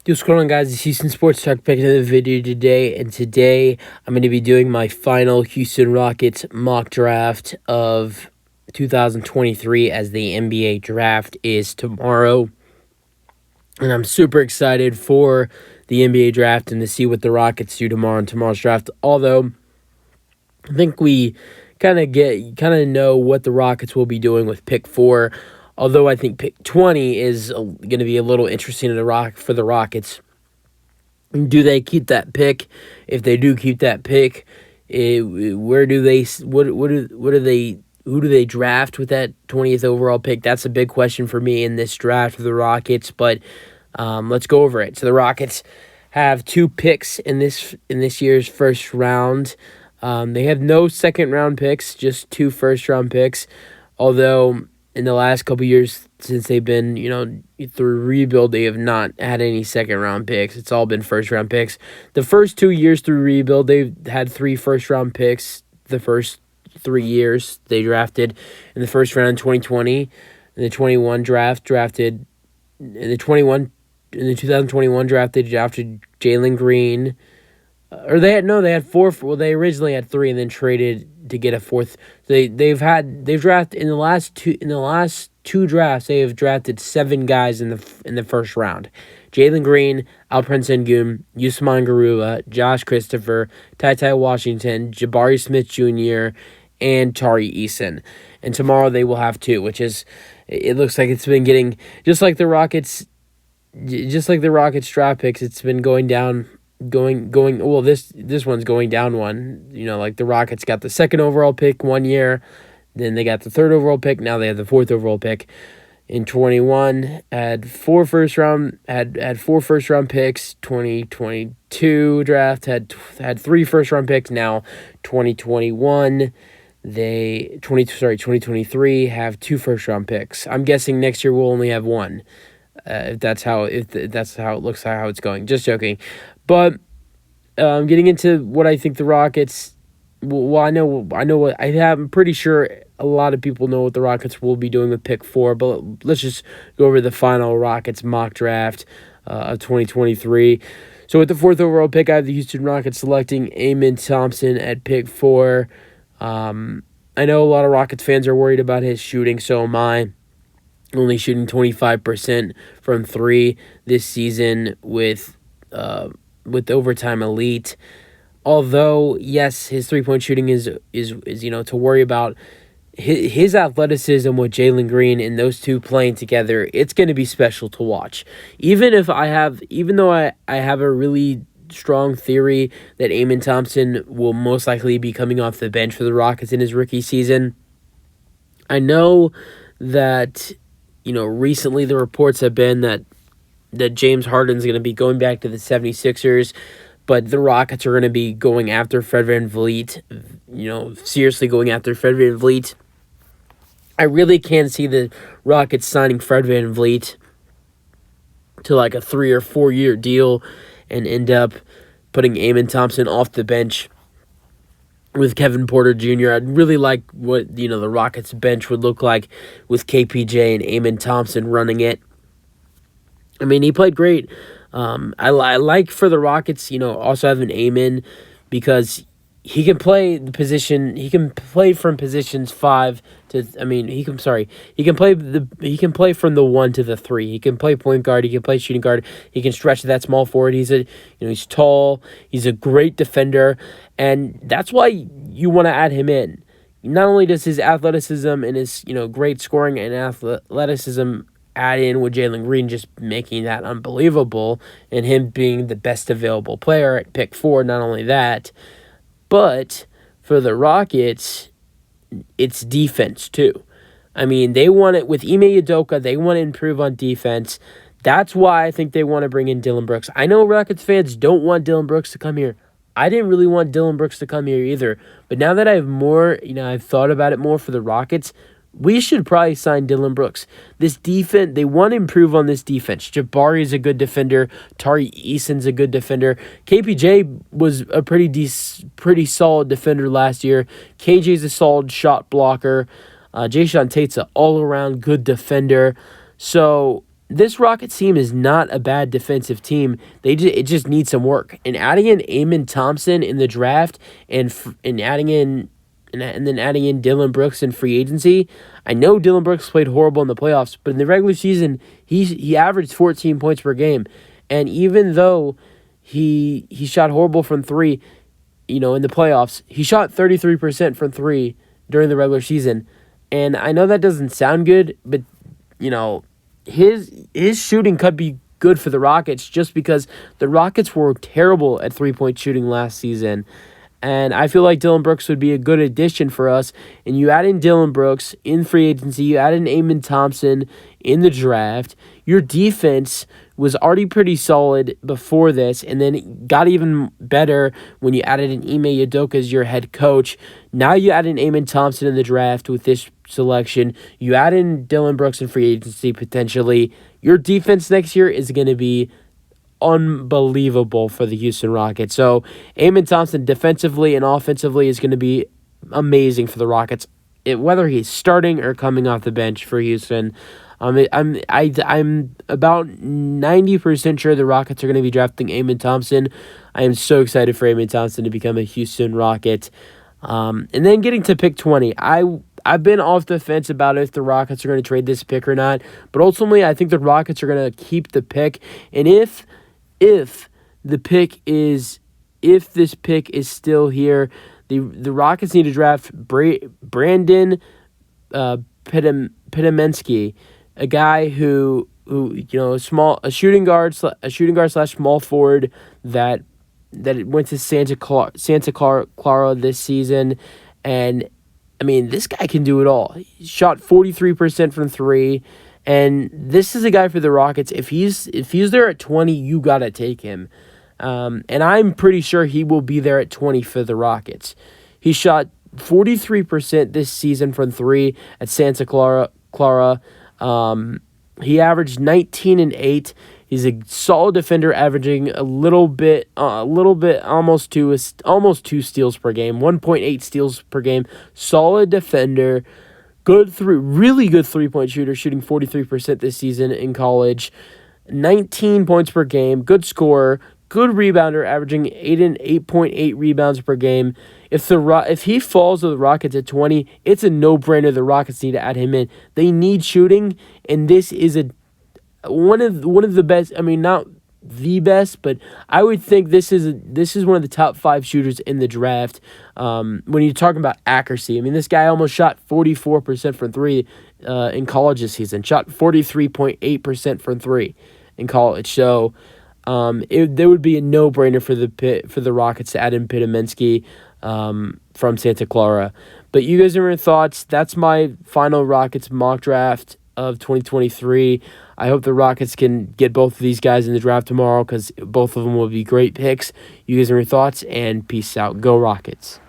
What's going on, guys? It's Houston Sports Talk back another video today, and today I'm going to be doing my final Houston Rockets mock draft of 2023 as the NBA draft is tomorrow. And I'm super excited for the NBA draft and to see what the Rockets do tomorrow in tomorrow's draft. Although I think we kind of know what the Rockets will be doing with pick 4. Although I think pick 20 is going to be a little interesting for the Rockets. Do they keep that pick? If they do keep that pick, where do they who do they draft with that 20th overall pick? That's a big question for me in this draft of the Rockets. But let's go over it. So the Rockets have 2 picks in this year's first round. They have no second round picks, just 2 first round picks. Although in the last couple years, since they've been, through rebuild, they have not had any second-round picks. It's all been first-round picks. The first 2 years through rebuild, they've had 3 first-round picks. The first 3 years they drafted in the first round in 2020. In the 21 draft, drafted in the 2021 draft, they drafted Jalen Green. They had 4. Well, they originally had 3 and then traded to get a 4th. They've drafted in the last 2 drafts. They have drafted 7 guys in the first round: Jalen Green, Alperen Sengun, Usman Garuba, Josh Christopher, Ty Washington, Jabari Smith Jr., and Tari Eason. And tomorrow they will have 2, which is, it looks like it's been getting just like the Rockets draft picks. It's been going down. Well, this one's going down one. Like the Rockets got the 2nd overall pick one year, then they got the 3rd overall pick, now they have the 4th overall pick. In 21 had 4 first round picks. 2022 draft had 3 first round picks. Now 2023 have 2 first round picks. I'm guessing next year we'll only have 1. If that's how it looks, how it's going. Just joking. But getting into what I think the Rockets. Well, I know what I'm pretty sure a lot of people know what the Rockets will be doing with pick 4. But let's just go over the final Rockets mock draft of 2023. So with the 4th overall pick, I have the Houston Rockets selecting Amen Thompson at pick 4. I know a lot of Rockets fans are worried about his shooting. So am I. Only shooting 25% from 3 this season with overtime elite. Although, yes, his 3-point shooting is to worry about. His athleticism with Jalen Green and those two playing together, it's going to be special to watch. Even though I have a really strong theory that Amen Thompson will most likely be coming off the bench for the Rockets in his rookie season, I know that recently the reports have been that James Harden's going to be going back to the 76ers, but the Rockets are going to be going after Fred VanVleet, seriously going after Fred VanVleet. I really can't see the Rockets signing Fred VanVleet to like a 3 or 4 year deal and end up putting Amen Thompson off the bench with Kevin Porter Jr. I'd really like what the Rockets bench would look like with KPJ and Amen Thompson running it. I mean, he played great. I like for the Rockets, also having Amen, because he can play the position. He can play from positions 5 to. I mean, he can play from the 1 to the 3. He can play point guard. He can play shooting guard. He can stretch to that small forward. He's tall. He's a great defender, and that's why you want to add him in. Not only does his athleticism and his great scoring and athleticism add in with Jalen Green just making that unbelievable, and him being the best available player at pick 4. Not only that, but for the Rockets, it's defense too. I mean, they want it with Ime Udoka. They want to improve on defense. That's why I think they want to bring in Dillon Brooks. I know Rockets fans don't want Dillon Brooks to come here. I didn't really want Dillon Brooks to come here either. But now that I have more, I've thought about it more for the Rockets, we should probably sign Dillon Brooks. This defense, they want to improve on this defense. Jabari is a good defender. Tari Eason's a good defender. KPJ was a pretty solid defender last year. KJ's a solid shot blocker. Jayshawn Tate's an all-around good defender. So this Rockets team is not a bad defensive team. It just needs some work. And adding in Amen Thompson in the draft and adding in and then adding in Dillon Brooks in free agency. I know Dillon Brooks played horrible in the playoffs, but in the regular season, he averaged 14 points per game. And even though he shot horrible from three, in the playoffs, he shot 33% from three during the regular season. And I know that doesn't sound good, but his shooting could be good for the Rockets just because the Rockets were terrible at three-point shooting last season. And I feel like Dillon Brooks would be a good addition for us. And you add in Dillon Brooks in free agency, you add in Amen Thompson in the draft. Your defense was already pretty solid before this, and then it got even better when you added in Ime Udoka as your head coach. Now you add in Amen Thompson in the draft with this selection. You add in Dillon Brooks in free agency potentially. Your defense next year is going to be unbelievable for the Houston Rockets. So Amen Thompson defensively and offensively is going to be amazing for the Rockets, whether he's starting or coming off the bench for Houston. I'm about 90% sure the Rockets are going to be drafting Amen Thompson. I am so excited for Amen Thompson to become a Houston Rocket. And then getting to pick 20, I've been off the fence about if the Rockets are going to trade this pick or not, but ultimately I think the Rockets are going to keep the pick. And if this pick is still here, the Rockets need to draft Brandon Pitamensky, a guy who a shooting guard slash small forward that went to Santa Clara this season. And I mean, this guy can do it all. He shot 43% from three. And this is a guy for the Rockets. If he's there at 20, you got to take him. And I'm pretty sure he will be there at 20 for the Rockets. He shot 43% this season from three at Santa Clara. He averaged 19 and 8. He's a solid defender, averaging almost two steals per game, 1.8 steals per game. Solid defender. Really good three-point shooter, shooting 43% this season in college. 19 points per game, good scorer, good rebounder, averaging 8.8 rebounds per game. If he falls to the Rockets at 20, it's a no-brainer. The Rockets need to add him in. They need shooting, and this is one of the best. I mean, not the best, but I would think this is one of the top 5 shooters in the draft. When you're talking about accuracy, I mean, this guy almost shot 44% from three in college this season. Shot 43.8% from three in college. So there would be a no-brainer for the Rockets to add in Pitamensky from Santa Clara. But you guys have your thoughts. That's my final Rockets mock draft of 2023. I hope the Rockets can get both of these guys in the draft tomorrow because both of them will be great picks. You guys have your thoughts, and peace out. Go Rockets.